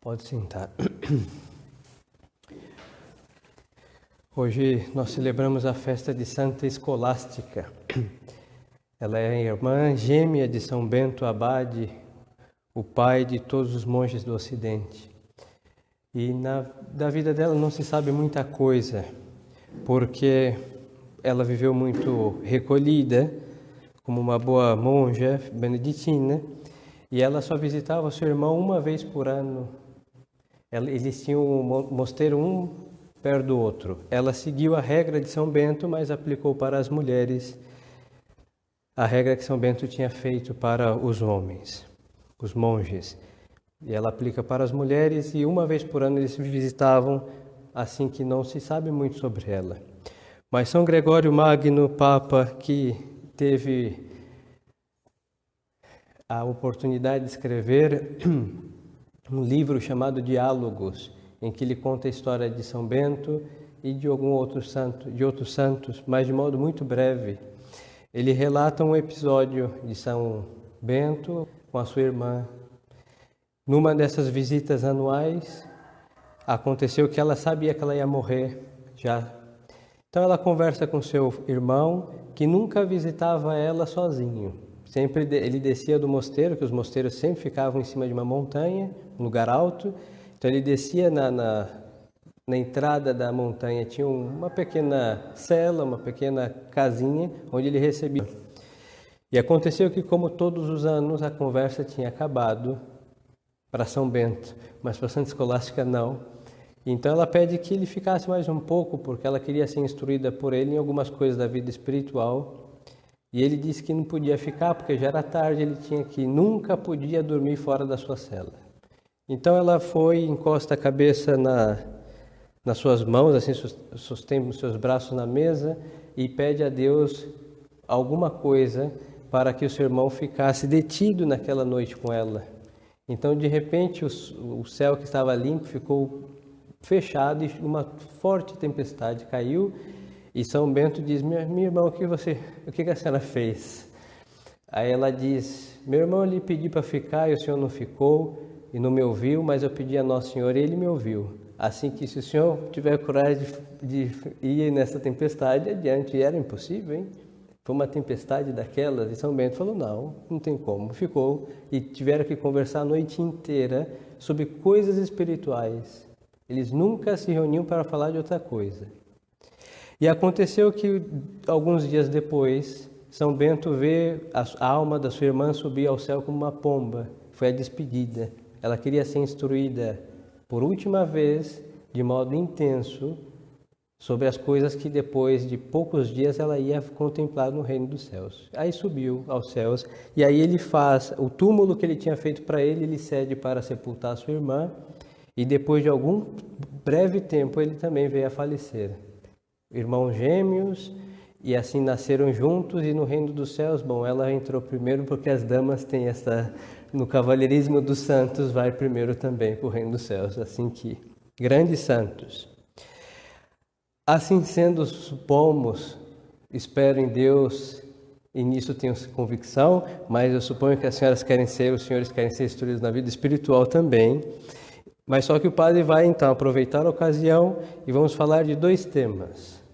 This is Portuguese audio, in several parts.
Pode sentar. Hoje nós celebramos a festa de Santa Escolástica. Ela é a irmã gêmea de São Bento Abade, o pai de todos os monges do Ocidente. E da vida dela não se sabe muita coisa, porque ela viveu muito recolhida, como uma boa monja beneditina, e ela só visitava seu irmão uma vez por ano. Eles tinham um mosteiro um perto do outro. Ela seguiu a regra de São Bento, mas aplicou para as mulheres a regra que São Bento tinha feito para os homens, os monges. E ela aplica para as mulheres e uma vez por ano eles se visitavam, assim que não se sabe muito sobre ela. Mas São Gregório Magno, Papa, que teve a oportunidade de escrever um livro chamado Diálogos, em que ele conta a história de São Bento e de outros santos, mas de modo muito breve. Ele relata um episódio de São Bento com a sua irmã. Numa dessas visitas anuais, aconteceu que ela sabia que ela ia morrer já. Então ela conversa com seu irmão, que nunca visitava ela sozinho. Sempre ele descia do mosteiro, que os mosteiros sempre ficavam em cima de uma montanha, um lugar alto. Então ele descia na entrada da montanha, tinha uma pequena cela, uma pequena casinha, onde ele recebia. E aconteceu que, como todos os anos, a conversa tinha acabado para São Bento, mas para Santa Escolástica não. Então ela pede que ele ficasse mais um pouco, porque ela queria ser instruída por ele em algumas coisas da vida espiritual. E ele disse que não podia ficar, porque já era tarde, ele tinha que nunca podia dormir fora da sua cela. Então ela foi, encosta a cabeça nas suas mãos, assim, sustém os seus braços na mesa e pede a Deus alguma coisa para que o seu irmão ficasse detido naquela noite com ela. Então, de repente, o céu que estava limpo ficou fechado e uma forte tempestade caiu. E São Bento diz: minha irmã, o que a senhora fez? Aí ela diz: meu irmão, eu lhe pedi para ficar e o senhor não ficou e não me ouviu, mas eu pedi a Nosso Senhor e ele me ouviu. Assim que, se o senhor tiver coragem de ir nessa tempestade, adiante. E era impossível, hein? Foi uma tempestade daquelas. E São Bento falou: não tem como. Ficou e tiveram que conversar a noite inteira sobre coisas espirituais. Eles nunca se reuniam para falar de outra coisa. E aconteceu que, alguns dias depois, São Bento vê a alma da sua irmã subir ao céu como uma pomba. Foi a despedida. Ela queria ser instruída por última vez, de modo intenso, sobre as coisas que depois de poucos dias ela ia contemplar no reino dos céus. Aí subiu aos céus e aí ele faz o túmulo que ele tinha feito para ele cede para sepultar a sua irmã e depois de algum breve tempo ele também veio a falecer. Irmãos gêmeos, e assim nasceram juntos, e no reino dos céus, ela entrou primeiro porque as damas têm no cavalheirismo dos santos, vai primeiro também para o reino dos céus, assim que, grandes santos. Assim sendo, supomos, espero em Deus, e nisso tenho convicção, mas eu suponho que as senhoras os senhores querem ser instruídos na vida espiritual também. Mas só que o padre vai, então, aproveitar a ocasião e vamos falar de dois temas.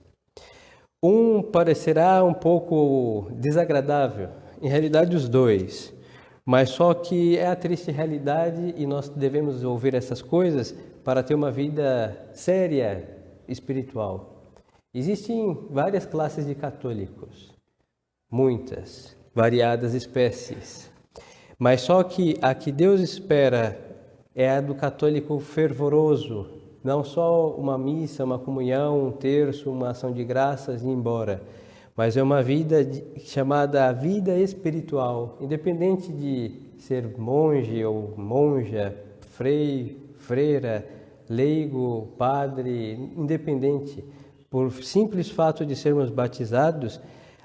Um parecerá um pouco desagradável, em realidade os dois, mas só que é a triste realidade e nós devemos ouvir essas coisas para ter uma vida séria espiritual. Existem várias classes de católicos, muitas, variadas espécies, mas só que a que Deus espera é a do católico fervoroso, não só uma missa, uma comunhão, um terço, uma ação de graças e ir embora, mas é uma vida chamada a vida espiritual, independente de ser monge ou monja, freira, leigo, padre, independente. Por simples fato de sermos batizados,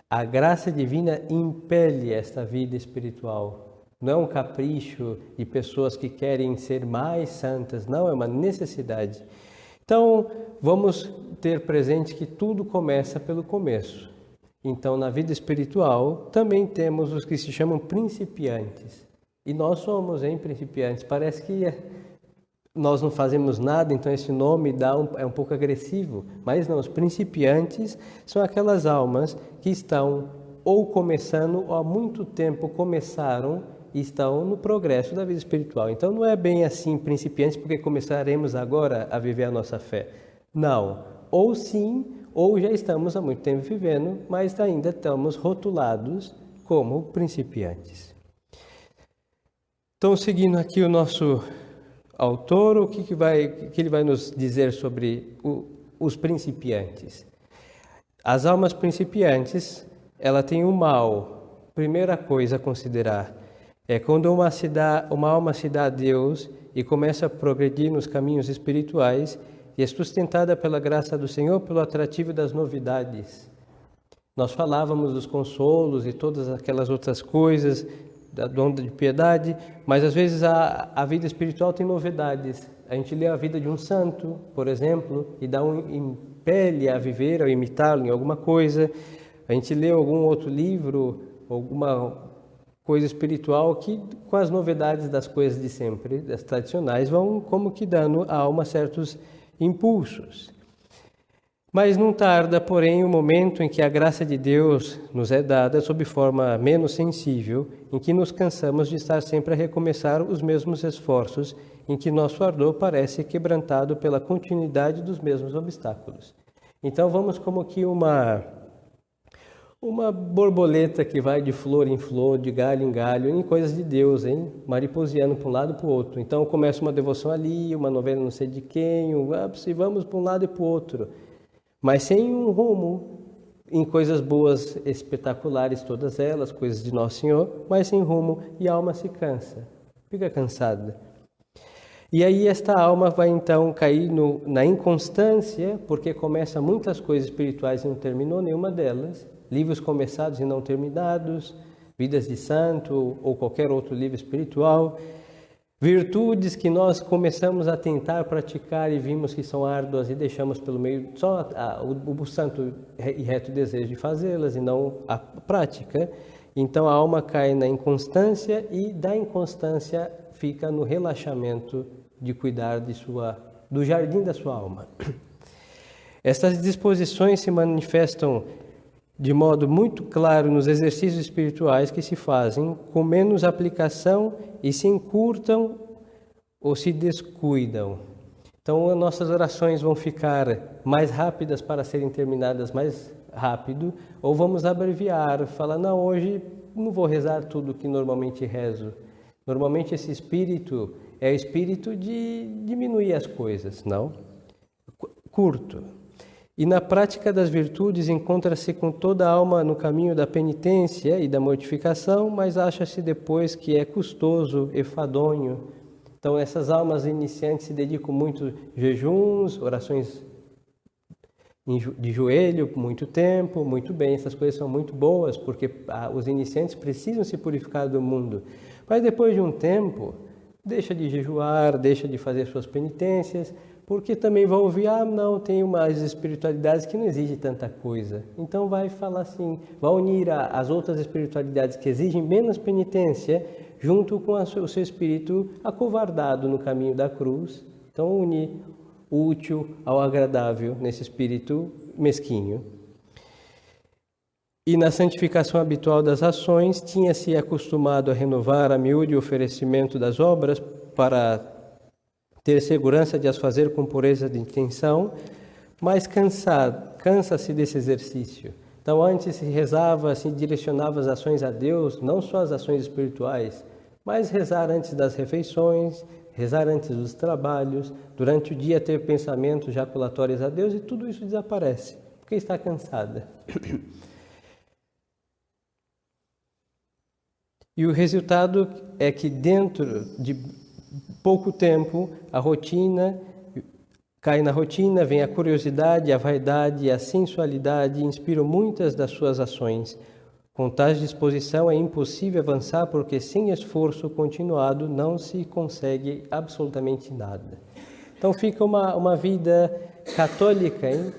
a graça divina impele esta vida espiritual. Não é um capricho de pessoas que querem ser mais santas, não, é uma necessidade. Então, vamos ter presente que tudo começa pelo começo. Então, na vida espiritual, também temos os que se chamam principiantes. E nós somos, principiantes. Parece que nós não fazemos nada, então esse nome é um pouco agressivo. Mas não, os principiantes são aquelas almas que estão ou começando, ou há muito tempo começaram e estão no progresso da vida espiritual. Então não é bem assim principiantes porque começaremos agora a viver a nossa fé. Não, ou sim, ou já estamos há muito tempo vivendo, mas ainda estamos rotulados como principiantes. Então, seguindo aqui o nosso autor, o que ele vai nos dizer sobre os principiantes? As almas principiantes, ela tem um mal. Primeira coisa a considerar é quando uma alma se dá a Deus e começa a progredir nos caminhos espirituais e é sustentada pela graça do Senhor, pelo atrativo das novidades. Nós falávamos dos consolos e todas aquelas outras coisas, da onda de piedade, mas às vezes a vida espiritual tem novidades. A gente lê a vida de um santo, por exemplo, e impele a viver ou imitá-lo em alguma coisa. A gente lê algum outro livro, alguma coisa espiritual que, com as novidades das coisas de sempre, das tradicionais, vão como que dando à alma certos impulsos. Mas não tarda, porém, o momento em que a graça de Deus nos é dada sob forma menos sensível, em que nos cansamos de estar sempre a recomeçar os mesmos esforços, em que nosso ardor parece quebrantado pela continuidade dos mesmos obstáculos. Então vamos como que uma borboleta que vai de flor em flor, de galho em galho, em coisas de Deus, hein? Mariposiano para um lado e para o outro. Então começa uma devoção ali, uma novena não sei de quem, vamos para um lado e para o outro. Mas sem um rumo, em coisas boas, espetaculares, todas elas, coisas de Nosso Senhor, mas sem rumo, e a alma se cansa, fica cansada. E aí esta alma vai então cair na inconstância, porque começa muitas coisas espirituais e não terminou nenhuma delas, livros começados e não terminados, vidas de santo ou qualquer outro livro espiritual, virtudes que nós começamos a tentar praticar e vimos que são árduas e deixamos pelo meio só o santo e reto desejo de fazê-las e não a prática. Então a alma cai na inconstância e da inconstância fica no relaxamento de cuidar do jardim da sua alma. Essas disposições se manifestam de modo muito claro nos exercícios espirituais que se fazem com menos aplicação e se encurtam ou se descuidam. Então, as nossas orações vão ficar mais rápidas para serem terminadas mais rápido, ou vamos abreviar, falar, não, hoje não vou rezar tudo que normalmente rezo. Normalmente esse espírito é o espírito de diminuir as coisas, não? Curto. E na prática das virtudes encontra-se com toda a alma no caminho da penitência e da mortificação, mas acha-se depois que é custoso, enfadonho. Então essas almas iniciantes se dedicam muito a jejuns, orações de joelho por muito tempo, muito bem, essas coisas são muito boas, porque os iniciantes precisam se purificar do mundo. Mas depois de um tempo, deixa de jejuar, deixa de fazer suas penitências, porque também vai ouvir, não, tem umas espiritualidades que não exigem tanta coisa. Então vai falar assim, vai unir as outras espiritualidades que exigem menos penitência, junto com o seu espírito acovardado no caminho da cruz. Então unir o útil ao agradável nesse espírito mesquinho. E na santificação habitual das ações, tinha-se acostumado a renovar a miúde o oferecimento das obras para ter segurança de as fazer com pureza de intenção, mas cansa-se desse exercício. Então antes se rezava, se direcionava as ações a Deus, não só as ações espirituais, mas rezar antes das refeições, rezar antes dos trabalhos, durante o dia ter pensamentos jaculatórios a Deus, e tudo isso desaparece, porque está cansada. E o resultado é que dentro de pouco tempo, a rotina cai na rotina, vem a curiosidade, a vaidade e a sensualidade inspiram muitas das suas ações. Com tal disposição é impossível avançar porque sem esforço continuado não se consegue absolutamente nada. Então fica uma vida católica, hein?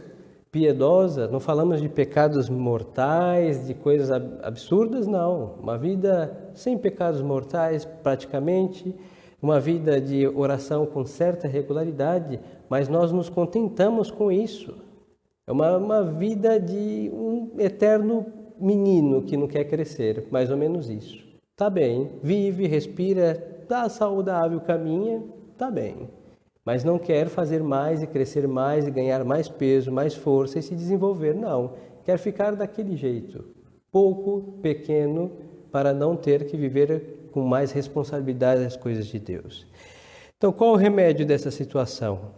Piedosa, não falamos de pecados mortais, de coisas absurdas, não. Uma vida sem pecados mortais praticamente, uma vida de oração com certa regularidade, mas nós nos contentamos com isso. É uma vida de um eterno menino que não quer crescer, mais ou menos isso. Tá bem, vive, respira, tá saudável, caminha, tá bem. Mas não quer fazer mais e crescer mais e ganhar mais peso, mais força e se desenvolver, não. Quer ficar daquele jeito, pouco, pequeno, para não ter que viver com mais responsabilidade as coisas de Deus. Então, qual o remédio dessa situação?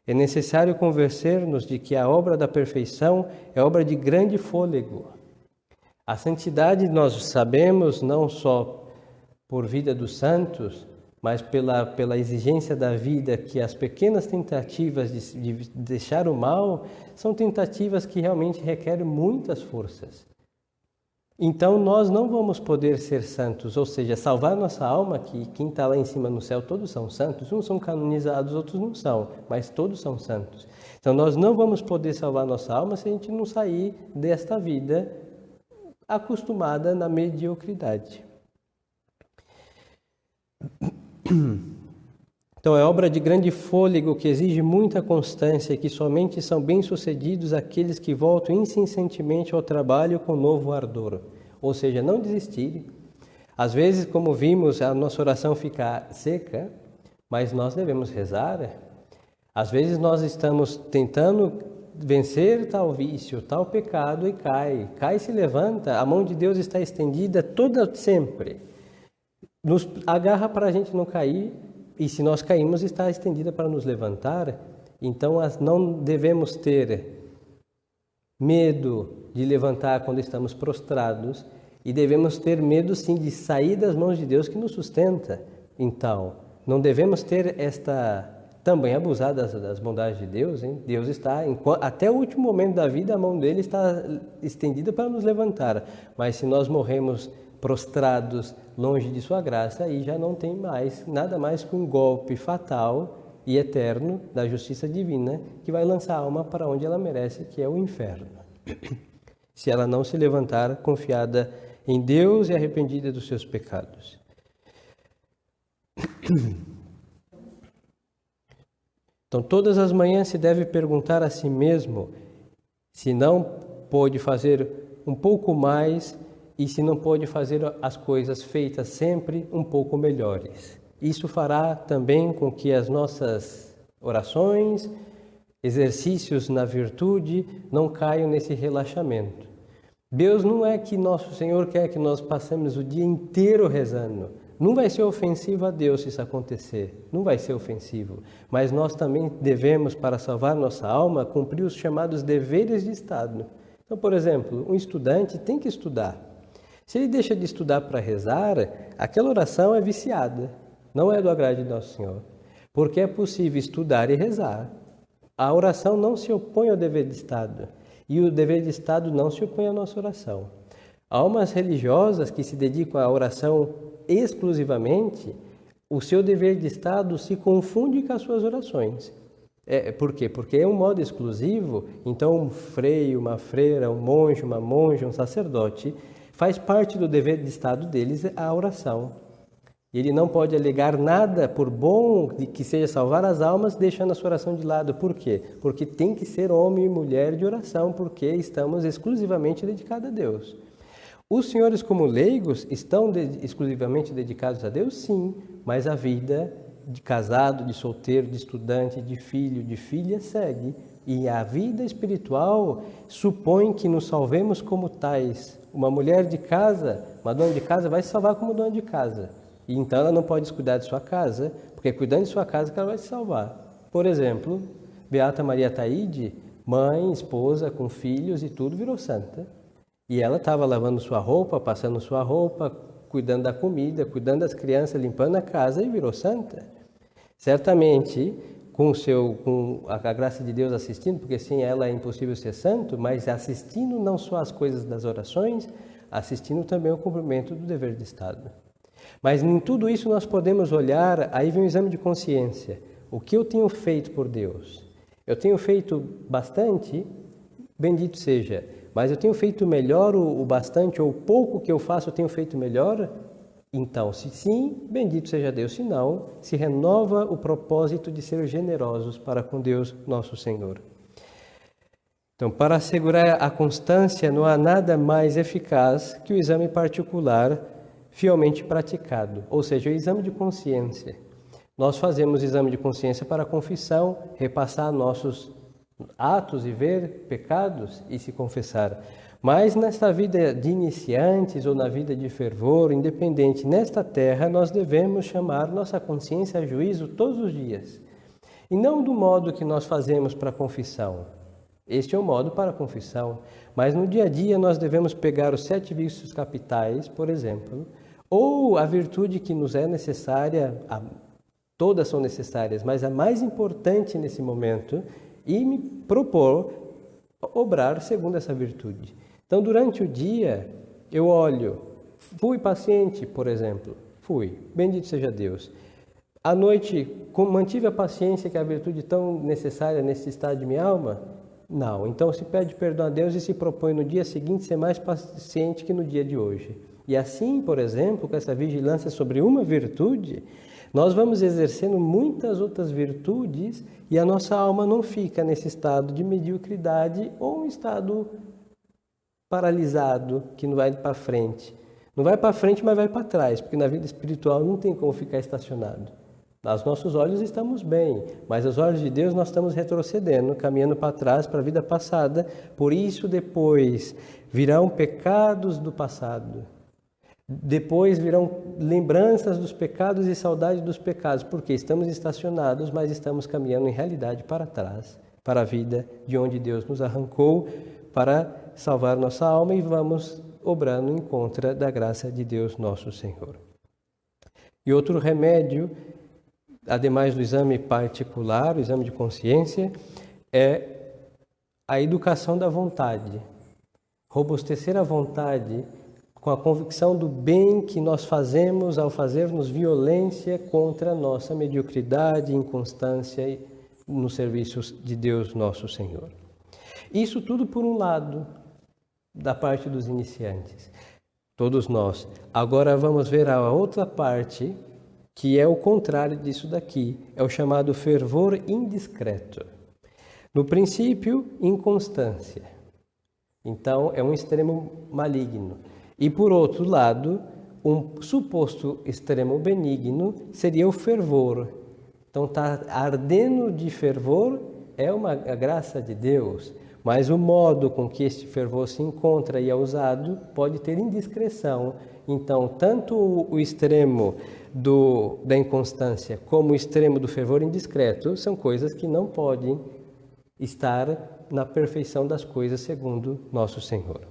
É necessário convencer-nos de que a obra da perfeição é obra de grande fôlego. A santidade nós sabemos não só por vida dos santos, mas pela exigência da vida, que as pequenas tentativas de deixar o mal são tentativas que realmente requerem muitas forças. Então nós não vamos poder ser santos, ou seja, salvar nossa alma, que quem está lá em cima no céu, todos são santos, uns são canonizados, outros não são, mas todos são santos. Então nós não vamos poder salvar nossa alma se a gente não sair desta vida acostumada na mediocridade. Então é obra de grande fôlego que exige muita constância e que somente são bem-sucedidos aqueles que voltam incessantemente ao trabalho com novo ardor. Ou seja, não desistirem. Às vezes, como vimos, a nossa oração fica seca, mas nós devemos rezar. Às vezes nós estamos tentando vencer tal vício, tal pecado e cai e se levanta. A mão de Deus está estendida toda sempre. Nos agarra para a gente não cair, e se nós caímos, está estendida para nos levantar. Então, não devemos ter medo de levantar quando estamos prostrados, e devemos ter medo, sim, de sair das mãos de Deus que nos sustenta. Então, não devemos ter também abusar das bondades de Deus, hein? Deus está, até o último momento da vida, a mão dele está estendida para nos levantar. Mas se nós morremos prostrados longe de sua graça, aí já não tem nada mais que um golpe fatal e eterno da justiça divina que vai lançar a alma para onde ela merece, que é o inferno. Se ela não se levantar confiada em Deus e arrependida dos seus pecados. Então, todas as manhãs se deve perguntar a si mesmo se não pode fazer um pouco mais e se não pode fazer as coisas feitas sempre um pouco melhores. Isso fará também com que as nossas orações, exercícios na virtude, não caiam nesse relaxamento. Deus não é que nosso Senhor quer que nós passemos o dia inteiro rezando. Não vai ser ofensivo a Deus se isso acontecer, não vai ser ofensivo. Mas nós também devemos, para salvar nossa alma, cumprir os chamados deveres de Estado. Então, por exemplo, um estudante tem que estudar. Se ele deixa de estudar para rezar, aquela oração é viciada, não é do agrado de Nosso Senhor. Porque é possível estudar e rezar. A oração não se opõe ao dever de Estado, e o dever de Estado não se opõe à nossa oração. Almas religiosas que se dedicam à oração exclusivamente, o seu dever de Estado se confunde com as suas orações. Por quê? Porque é um modo exclusivo, então um freio, uma freira, um monge, uma monja, um sacerdote, faz parte do dever de Estado deles a oração. Ele não pode alegar nada por bom de que seja salvar as almas, deixando a sua oração de lado. Por quê? Porque tem que ser homem e mulher de oração, porque estamos exclusivamente dedicados a Deus. Os senhores, como leigos, estão exclusivamente dedicados a Deus? Sim, mas a vida de casado, de solteiro, de estudante, de filho, de filha segue. E a vida espiritual supõe que nos salvemos como tais. Uma mulher de casa, uma dona de casa, vai se salvar como dona de casa. E então ela não pode descuidar de sua casa, porque é cuidando de sua casa que ela vai se salvar. Por exemplo, Beata Maria Taide, mãe, esposa, com filhos e tudo, virou santa. E ela estava lavando sua roupa, passando sua roupa, cuidando da comida, cuidando das crianças, limpando a casa e virou santa. Certamente, com a graça de Deus assistindo, porque sem ela é impossível ser santo, mas assistindo não só as coisas das orações, assistindo também o cumprimento do dever de Estado. Mas em tudo isso nós podemos olhar, aí vem um exame de consciência. O que eu tenho feito por Deus? Eu tenho feito bastante, bendito seja, mas eu tenho feito melhor o bastante, ou o pouco que eu faço eu tenho feito melhor? Então, se sim, bendito seja Deus. Se não, se renova o propósito de ser generosos para com Deus, nosso Senhor. Então, para assegurar a constância, não há nada mais eficaz que o exame particular fielmente praticado, ou seja, o exame de consciência. Nós fazemos exame de consciência para a confissão, repassar nossos atos e ver pecados e se confessar. Mas nesta vida de iniciantes ou na vida de fervor, independente, nesta terra, nós devemos chamar nossa consciência a juízo todos os dias. E não do modo que nós fazemos para a confissão. Este é o modo para a confissão. Mas no dia a dia nós devemos pegar os 7 vícios capitais, por exemplo, ou a virtude que nos é necessária, todas são necessárias, mas a mais importante nesse momento, e me propor obrar segundo essa virtude. Então, durante o dia, eu olho, fui paciente, por exemplo, fui, bendito seja Deus. À noite, mantive a paciência, que é a virtude tão necessária nesse estado de minha alma? Não. Então, se pede perdão a Deus e se propõe no dia seguinte ser mais paciente que no dia de hoje. E assim, por exemplo, com essa vigilância sobre uma virtude, nós vamos exercendo muitas outras virtudes e a nossa alma não fica nesse estado de mediocridade ou um estado paralisado, que não vai para frente. Não vai para frente, mas vai para trás, porque na vida espiritual não tem como ficar estacionado. Aos nossos olhos estamos bem, mas aos olhos de Deus nós estamos retrocedendo, caminhando para trás, para a vida passada. Por isso depois virão pecados do passado. Depois virão lembranças dos pecados e saudade dos pecados, porque estamos estacionados, mas estamos caminhando em realidade para trás, para a vida de onde Deus nos arrancou, para salvar nossa alma e vamos obrando em contra da graça de Deus nosso Senhor. E outro remédio, ademais do exame particular, o exame de consciência, é a educação da vontade. Robustecer a vontade com a convicção do bem que nós fazemos ao fazermos violência contra a nossa mediocridade e inconstância nos serviços de Deus nosso Senhor. Isso tudo por um lado, da parte dos iniciantes, todos nós. Agora vamos ver a outra parte, que é o contrário disso daqui, é o chamado fervor indiscreto. No princípio, inconstância. Então, é um extremo maligno. E por outro lado, um suposto extremo benigno seria o fervor. Então, está ardendo de fervor é uma graça de Deus, mas o modo com que este fervor se encontra e é usado pode ter indiscrição. Então, tanto o extremo da inconstância como o extremo do fervor indiscreto são coisas que não podem estar na perfeição das coisas segundo nosso Senhor.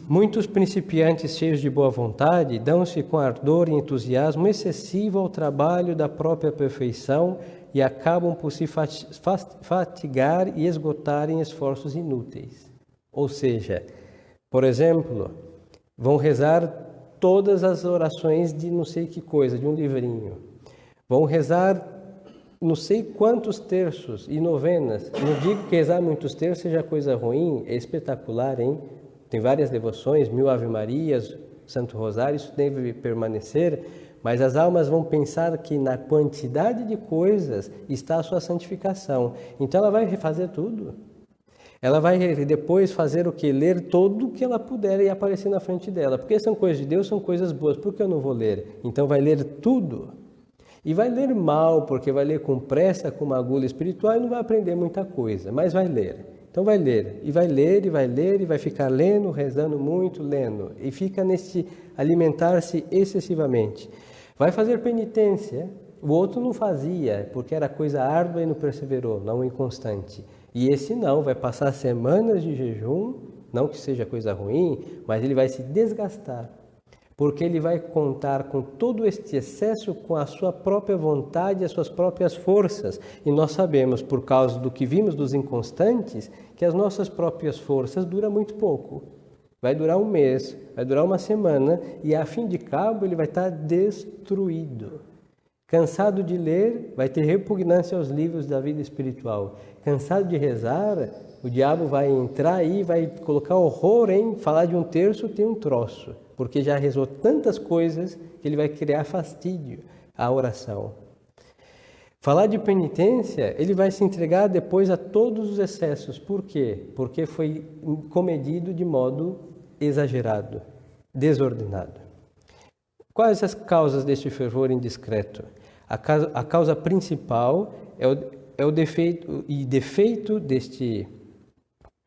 Muitos principiantes cheios de boa vontade dão-se com ardor e entusiasmo excessivo ao trabalho da própria perfeição e acabam por se fatigar e esgotar em esforços inúteis. Ou seja, por exemplo, vão rezar todas as orações de não sei que coisa, de um livrinho. Vão rezar não sei quantos terços e novenas. Não digo que rezar muitos terços seja coisa ruim, é espetacular, hein? Tem várias devoções, 1000 Ave-Marias, Santo Rosário, isso deve permanecer, mas as almas vão pensar que na quantidade de coisas está a sua santificação. Então ela vai refazer tudo. Ela vai depois fazer o quê? Ler tudo o que ela puder e aparecer na frente dela. Porque são coisas de Deus, são coisas boas. Por que eu não vou ler? Então vai ler tudo. E vai ler mal, porque vai ler com pressa, com uma agulha espiritual e não vai aprender muita coisa, mas vai ler. Então vai ler, e vai ler, e vai ler, e vai ficar lendo, rezando muito, lendo. E fica nesse alimentar-se excessivamente. Vai fazer penitência. O outro não fazia, porque era coisa árdua e não perseverou, não inconstante. E esse não, vai passar semanas de jejum, não que seja coisa ruim, mas ele vai se desgastar. Porque ele vai contar com todo este excesso com a sua própria vontade, as suas próprias forças. E nós sabemos, por causa do que vimos dos inconstantes, que as nossas próprias forças duram muito pouco. Vai durar um mês, vai durar uma semana, e a fim de cabo ele vai estar destruído. Cansado de ler, vai ter repugnância aos livros da vida espiritual. Cansado de rezar, o diabo vai entrar aí, vai colocar horror em falar de um terço, tem um troço. porque já rezou tantas coisas que ele vai criar fastídio à oração. Falar de penitência, ele vai se entregar depois a todos os excessos. Por quê? Porque foi comedido de modo exagerado, desordenado. Quais as causas deste fervor indiscreto? A causa principal é o defeito deste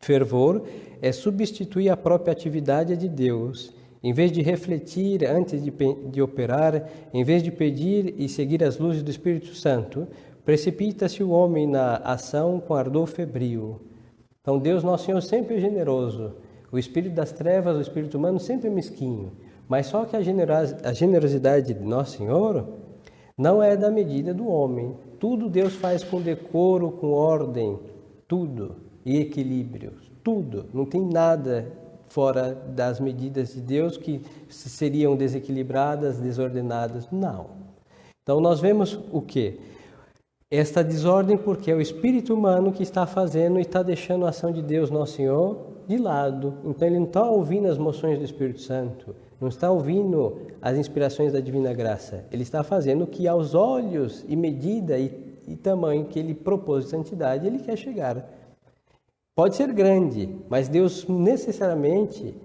fervor é substituir a própria atividade de Deus. Em vez de refletir antes de operar, em vez de pedir e seguir as luzes do Espírito Santo, precipita-se o homem na ação com ardor febril. Então Deus Nosso Senhor sempre é generoso. O espírito das trevas, o espírito humano sempre é mesquinho. Mas só que a generosidade de Nosso Senhor não é da medida do homem. Tudo Deus faz com decoro, com ordem, tudo, e equilíbrio, tudo. Não tem nada fora das medidas de Deus que seriam desequilibradas, desordenadas. Não. Então nós vemos o quê? Esta desordem porque é o espírito humano que está fazendo e está deixando a ação de Deus, Nosso Senhor, de lado. Então ele não está ouvindo as moções do Espírito Santo, não está ouvindo as inspirações da Divina Graça. Ele está fazendo o que aos olhos e medida e tamanho que ele propôs de santidade, ele quer chegar. Pode ser grande, mas Deus necessariamente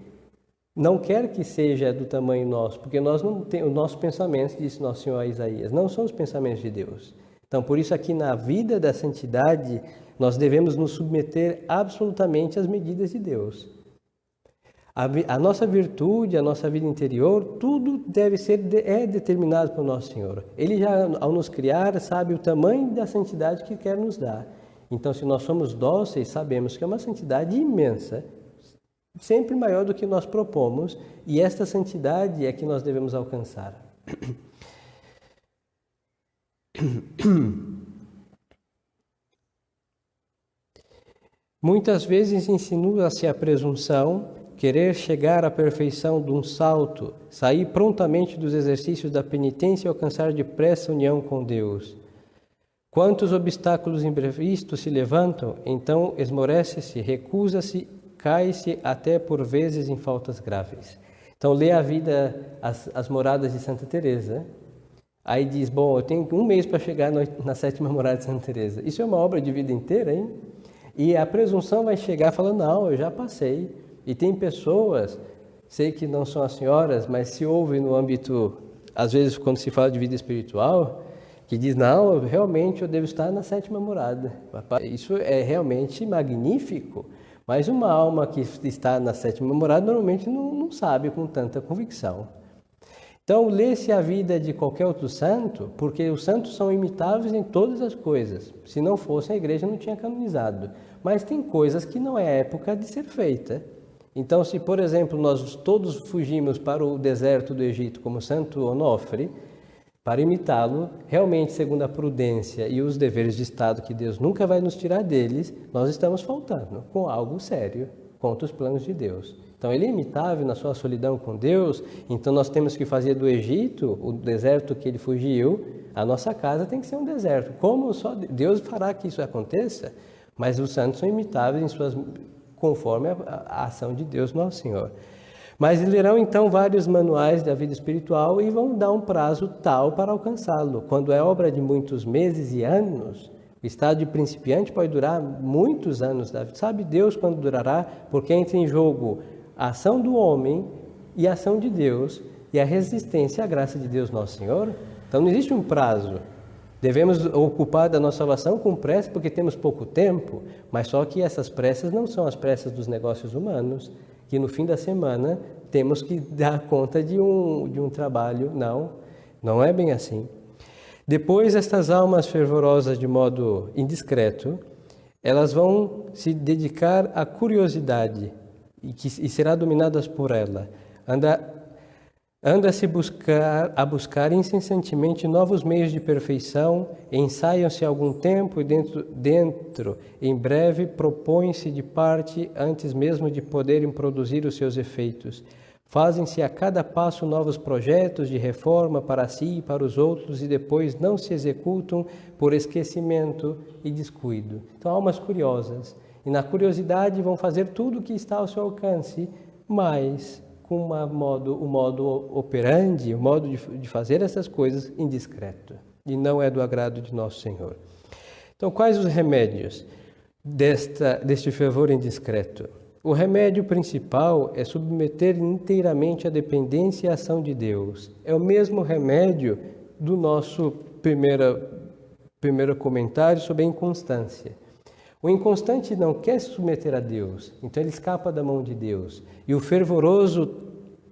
não quer que seja do tamanho nosso, porque nós não temos os nossos pensamentos, disse Nosso Senhor a Isaías, não são os pensamentos de Deus. Então, por isso aqui na vida da santidade, nós devemos nos submeter absolutamente às medidas de Deus. A nossa virtude, a nossa vida interior, tudo deve ser determinado por Nosso Senhor. Ele já, ao nos criar, sabe o tamanho da santidade que quer nos dar. Então, se nós somos dóceis, sabemos que é uma santidade imensa, sempre maior do que nós propomos, e esta santidade é que nós devemos alcançar. Muitas vezes insinua-se a presunção, querer chegar à perfeição de um salto, sair prontamente dos exercícios da penitência e alcançar depressa a união com Deus. Quantos obstáculos imprevistos se levantam, então esmorece-se, recusa-se, cai-se até por vezes em faltas graves. Então lê a vida, as moradas de Santa Teresa, aí diz, bom, eu tenho 1 mês para chegar na 7ª morada de Santa Teresa. Isso é uma obra de vida inteira, hein? E a presunção vai chegar falando, não, eu já passei. E tem pessoas, sei que não são as senhoras, mas se ouve no âmbito, às vezes quando se fala de vida espiritual, que diz, não, realmente eu devo estar na 7ª morada. Isso é realmente magnífico, mas uma alma que está na 7ª morada normalmente não sabe com tanta convicção. Então, lê-se a vida de qualquer outro santo, porque os santos são imitáveis em todas as coisas. Se não fosse, a igreja não tinha canonizado. Mas tem coisas que não é época de ser feita. Então, se, por exemplo, nós todos fugimos para o deserto do Egito como Santo Onofre, para imitá-lo, realmente, segundo a prudência e os deveres de Estado que Deus nunca vai nos tirar deles, nós estamos faltando com algo sério contra os planos de Deus. Então, ele é imitável na sua solidão com Deus, então nós temos que fazer do Egito, o deserto que ele fugiu, a nossa casa tem que ser um deserto. Como só Deus fará que isso aconteça? Mas os santos são imitáveis conforme a ação de Deus, Nosso Senhor. Mas lerão então vários manuais da vida espiritual e vão dar um prazo tal para alcançá-lo. Quando é obra de muitos meses e anos, o estado de principiante pode durar muitos anos. Sabe Deus quando durará? Porque entra em jogo a ação do homem e a ação de Deus e a resistência à graça de Deus Nosso Senhor. Então não existe um prazo. Devemos ocupar da nossa salvação com pressa porque temos pouco tempo, mas só que essas pressas não são as pressas dos negócios humanos, que no fim da semana temos que dar conta de um trabalho. Não é bem assim. Depois, estas almas fervorosas de modo indiscreto, elas vão se dedicar à curiosidade e será dominadas por ela. Anda-se a buscar incessantemente novos meios de perfeição, ensaiam-se algum tempo e dentro, em breve, propõem-se de parte antes mesmo de poderem produzir os seus efeitos. Fazem-se a cada passo novos projetos de reforma para si e para os outros e depois não se executam por esquecimento e descuido. Então, almas curiosas. E na curiosidade vão fazer tudo o que está ao seu alcance, mas com o modo operandi, o modo de fazer essas coisas indiscreto. E não é do agrado de nosso Senhor. Então, quais os remédios deste fervor indiscreto? O remédio principal é submeter inteiramente a dependência e a ação de Deus. É o mesmo remédio do nosso primeiro comentário sobre a inconstância. O inconstante não quer se submeter a Deus, então ele escapa da mão de Deus. E o fervoroso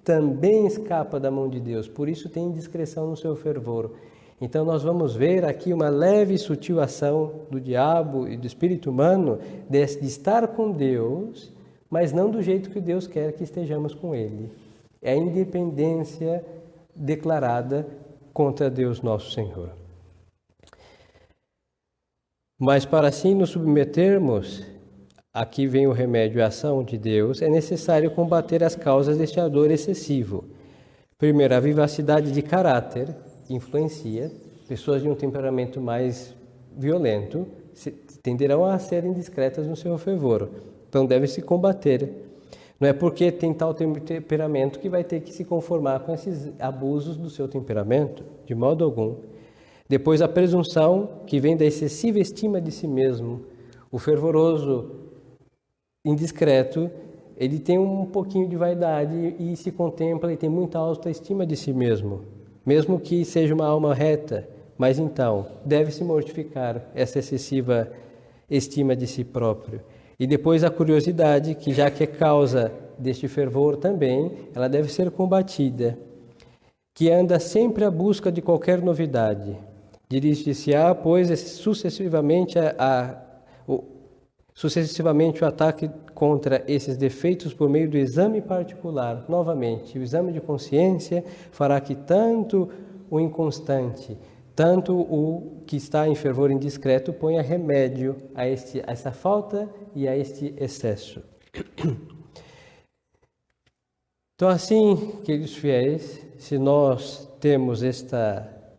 também escapa da mão de Deus, por isso tem indiscrição no seu fervor. Então nós vamos ver aqui uma leve e sutil ação do diabo e do espírito humano de estar com Deus, mas não do jeito que Deus quer que estejamos com Ele. É a independência declarada contra Deus nosso Senhor. Mas para assim nos submetermos, aqui vem o remédio, a ação de Deus, é necessário combater as causas deste ardor excessivo. Primeiro, a vivacidade de caráter, que influencia. Pessoas de um temperamento mais violento tenderão a ser indiscretas no seu fervor. Então deve-se combater. Não é porque tem tal temperamento que vai ter que se conformar com esses abusos do seu temperamento, de modo algum. Depois a presunção, que vem da excessiva estima de si mesmo. O fervoroso indiscreto, ele tem um pouquinho de vaidade e se contempla e tem muita autoestima de si mesmo, mesmo que seja uma alma reta. Mas então, deve-se mortificar essa excessiva estima de si próprio. E depois a curiosidade, que já que é causa deste fervor também, ela deve ser combatida, que anda sempre à busca de qualquer novidade. Dirige-se-á, pois, sucessivamente o ataque contra esses defeitos por meio do exame particular. Novamente, o exame de consciência fará que tanto o inconstante, tanto o que está em fervor indiscreto ponha remédio a essa falta e a este excesso. Então, assim, queridos fiéis, se nós temos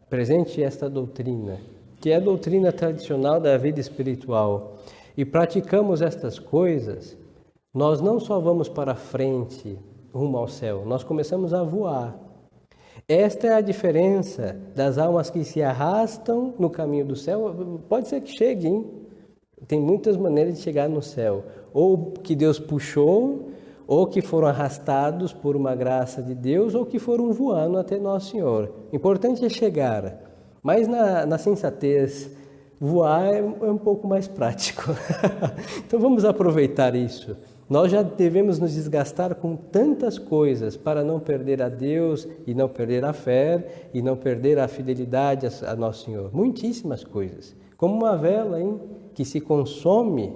presente esta doutrina, que é a doutrina tradicional da vida espiritual, e praticamos estas coisas, nós não só vamos para frente, rumo ao céu, nós começamos a voar. Esta é a diferença das almas que se arrastam no caminho do céu. Pode ser que cheguem, tem muitas maneiras de chegar no céu. Ou que Deus puxou, ou que foram arrastados por uma graça de Deus, ou que foram voando até Nosso Senhor. O importante é chegar, mas na sensatez, voar é um pouco mais prático. Então vamos aproveitar isso. Nós já devemos nos desgastar com tantas coisas para não perder a Deus e não perder a fé e não perder a fidelidade a Nosso Senhor. Muitíssimas coisas. Como uma vela, que se consome,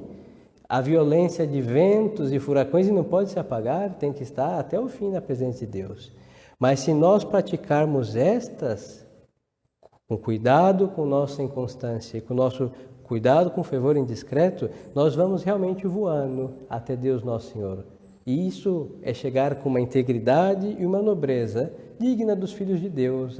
a violência de ventos e furacões e não pode se apagar, tem que estar até o fim na presença de Deus. Mas se nós praticarmos estas, com cuidado com nossa inconstância e com nosso cuidado com o fervor indiscreto, nós vamos realmente voando até Deus Nosso Senhor. E isso é chegar com uma integridade e uma nobreza digna dos filhos de Deus.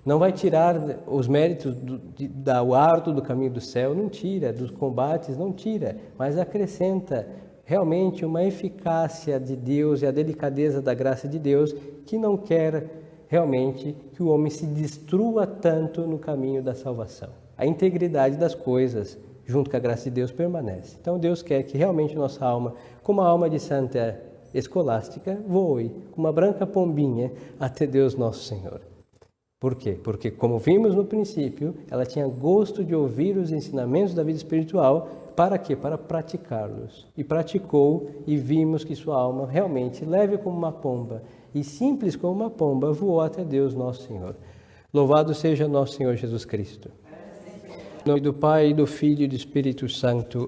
Não vai tirar os méritos do árduo do caminho do céu, não tira, dos combates não tira, mas acrescenta realmente uma eficácia de Deus e a delicadeza da graça de Deus, que não quer realmente que o homem se destrua tanto no caminho da salvação. A integridade das coisas, junto com a graça de Deus, permanece. Então Deus quer que realmente nossa alma, como a alma de Santa Escolástica, voe, como uma branca pombinha, até Deus Nosso Senhor. Por quê? Porque, como vimos no princípio, ela tinha gosto de ouvir os ensinamentos da vida espiritual. Para quê? Para praticá-los. E praticou, e vimos que sua alma realmente, leve como uma pomba e simples como uma pomba, voou até Deus Nosso Senhor. Louvado seja nosso Senhor Jesus Cristo. Em nome do Pai, do Filho e do Espírito Santo.